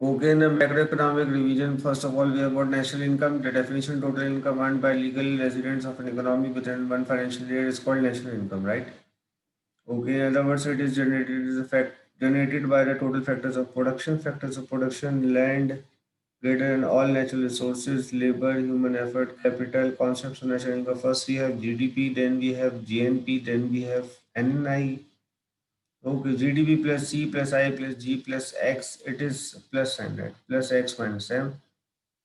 Okay, in the macroeconomic revision, first of all, we have got national income. The definition total income earned by legal residents of an economy within one financial year is called national income, right? Okay, in other words, it is generated is a fact generated by the total factors of production, land, greater than all natural resources, labor, human effort, capital, concepts of national income. First, we have GDP, then we have GNP, then we have NNI. Okay, GDP plus C plus I plus G plus X, it is plus sign, right? Plus X minus M.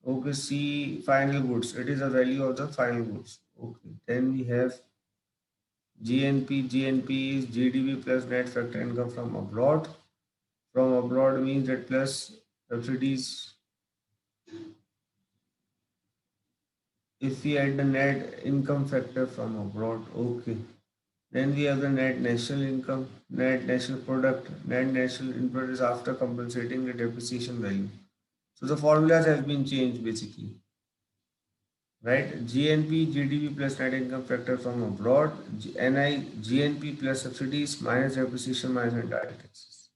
Okay, C final goods, it is a value of the final goods. Okay, then we have GNP. GNP is GDP plus net factor income from abroad. From abroad means that plus subsidies. If we add the net income factor from abroad, okay. Then we have the net national income, net national product. Net national input is after compensating the depreciation value. So the formulas have been changed basically, right? GNP, GDP plus net income factor from abroad, NI, GNP plus subsidies minus depreciation minus indirect taxes.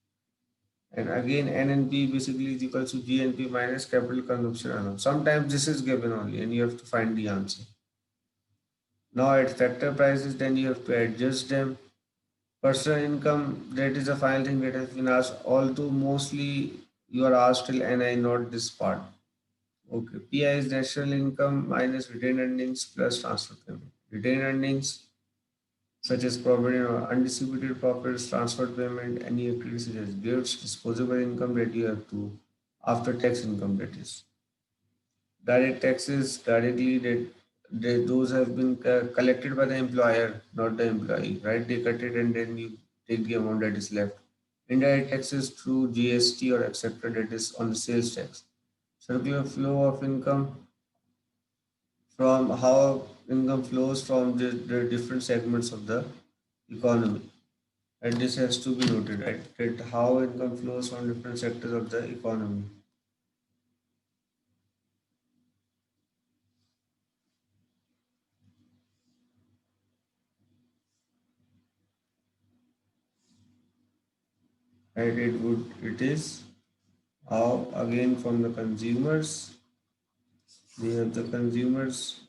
And again, NNP basically is equal to GNP minus capital consumption allowance. Sometimes this is given only and you have to find the answer. Now at factor prices, then you have to adjust them. Personal income, that is the final thing that has been asked, although mostly you are asked till NI, not this part. Okay, PI is national income minus retained earnings plus transfer payment. Retained earnings such as provident or undistributed profits, transfer payment, any activity such as gifts, disposable income that you have to, after tax income that is. Direct taxes directly those have been collected by the employer, not the employee, right? They cut it and then you take the amount that is left. Indirect taxes through GST or etc. that is on the sales tax. Circular flow of income from how income flows from the different segments of the economy. And this has to be noted, right? That how income flows from different sectors of the economy. Right? It is how again from the consumers, we have the consumers,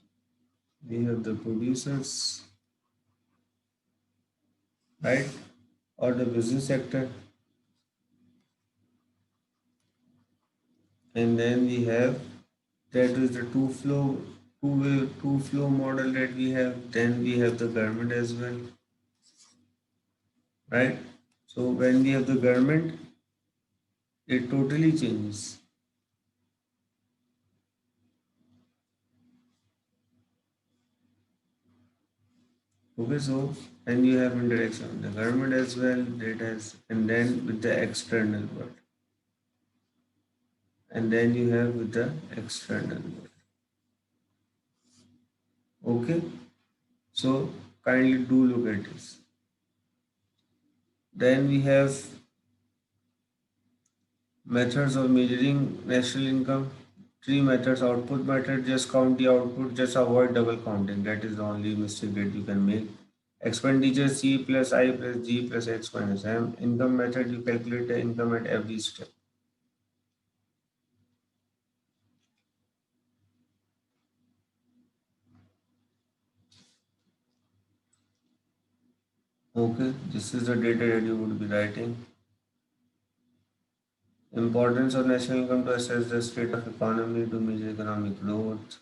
we have the producers, right? Or the business sector, and then we have that is the two flow model that we have. Then we have the government as well, right? So when we have the government, it totally changes. Okay, so and you have interaction with the government as well, that has, and then with the external world, and then you have with the external world. Okay, so kindly do look at this. Then we have methods of measuring national income. Three methods: output method, just count the output, just avoid double counting. That is the only mistake that you can make. Expenditure C plus I plus G plus X minus M. Income method, you calculate the income at every step. Okay, this is the data that you would be writing. Importance of national income to assess the state of economy, to measure economic growth,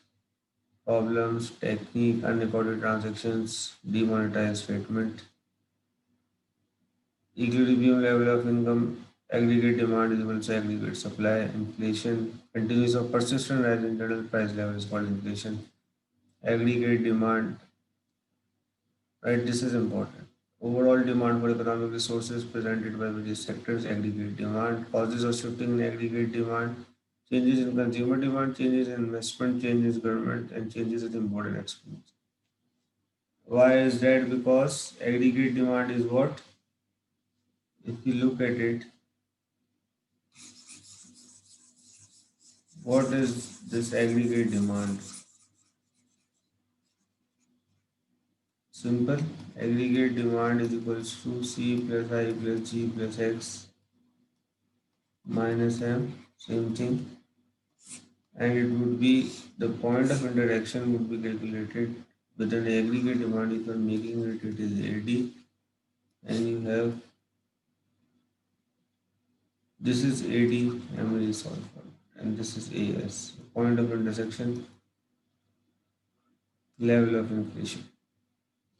problems, technique, unrecorded transactions, demonetized statement, equilibrium level of income, aggregate demand is equal to aggregate supply, inflation, continuous or persistent rise in internal price level is called inflation, aggregate demand, right? This is important. Overall demand for economic resources presented by various sectors, aggregate demand, causes of shifting in aggregate demand, changes in consumer demand, changes in investment, changes in government, and changes in import and export. Why is that? Because aggregate demand is what? If you look at it, what is this aggregate demand? Simple. Aggregate demand is equals to C plus I plus G plus X minus m, same thing, and it would be the point of interaction would be calculated with an aggregate demand. If you are making it, it is AD, and you have this is AD, memory solved for, and this is AS, point of intersection, level of inflation.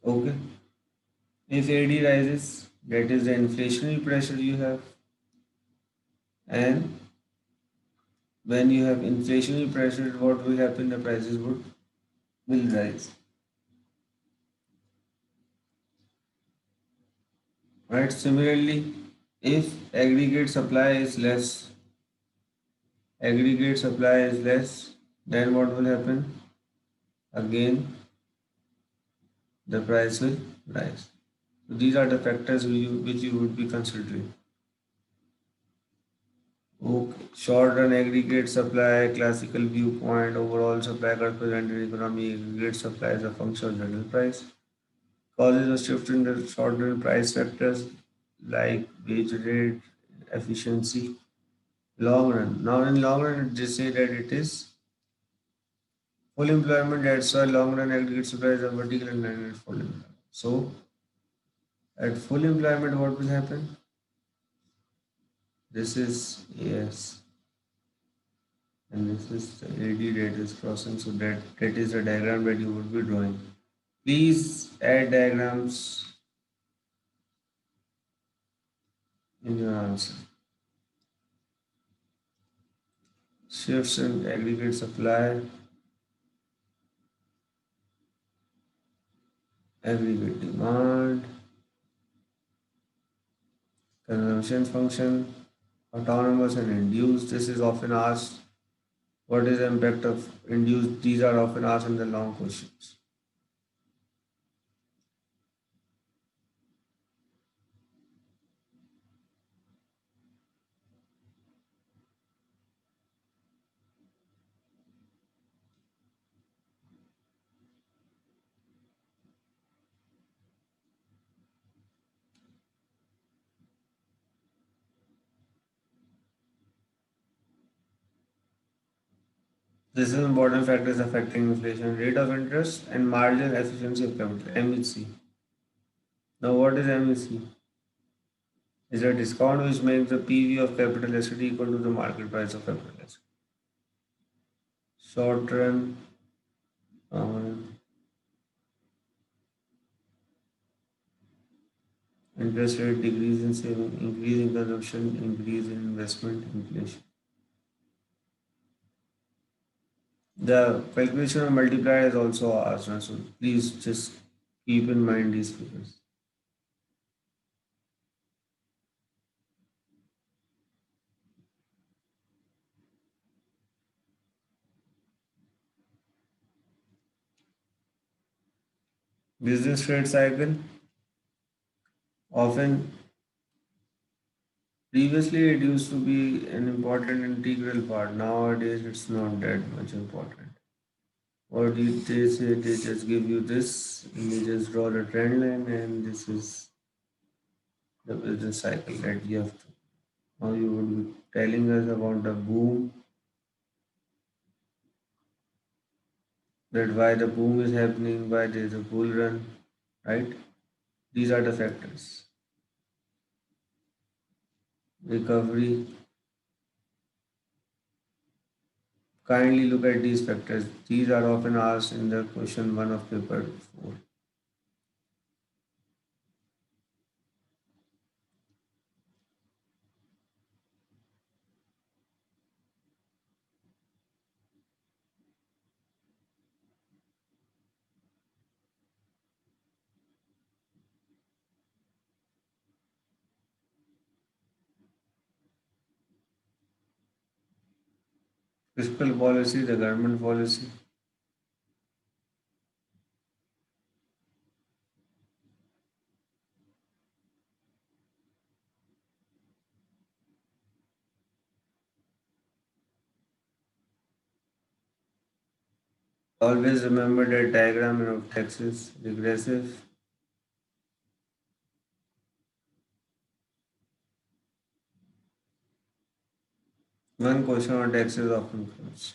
Okay, if AD rises, that is the inflationary pressure you have, and when you have inflationary pressure, what will happen? The prices will rise. Right? Similarly, if aggregate supply is less, then what will happen? Again, the price will rise. So these are the factors which you would be considering. Okay. Short run aggregate supply, classical viewpoint, overall supply curve presented economy, aggregate supply is a function of general price. Causes a shift in the short run price factors like wage rate, efficiency, long run. Now in long run, they say that it is full employment. That's why long run aggregate supply is a vertical and line at full employment. So at full employment, what will happen? This is AS and this is the AD that is crossing. So that is the diagram that you would be drawing. Please add diagrams in your answer. Shifts in aggregate supply, aggregate demand, consumption function, autonomous and induced. This is often asked. What is the impact of induced? These are often asked in the long questions. This is important factors affecting inflation, rate of interest, and marginal efficiency of capital. MEC. Now, what is MEC? Is a discount which makes the PV of capital asset equal to the market price of capital asset. Short run, uh, interest rate decrease in saving, increase in consumption, increase in investment, inflation. The calculation of multiplier is also asked, so please just keep in mind these figures. Business trade cycle often previously it used to be an important integral part. Nowadays it's not that much important. What did they say? They just give you this and they just draw the trend line and this is the business cycle that you have to. Now you would be telling us about the boom, that why the boom is happening, why there is a bull run, right? These are the factors. Recovery. Kindly look at these factors. These are often asked in the question 1 of paper 4. Fiscal policy, the government policy. Always remember that diagram of taxes, regressive. One question on taxes often comes.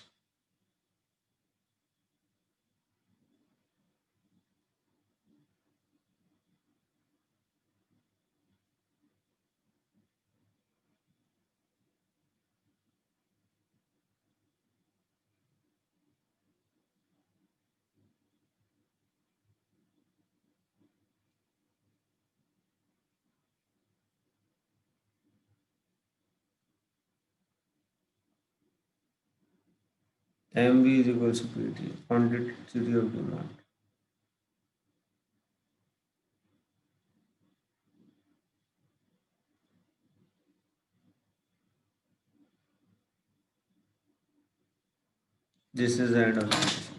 MV is equals to PT, quantity of demand. This is the end of the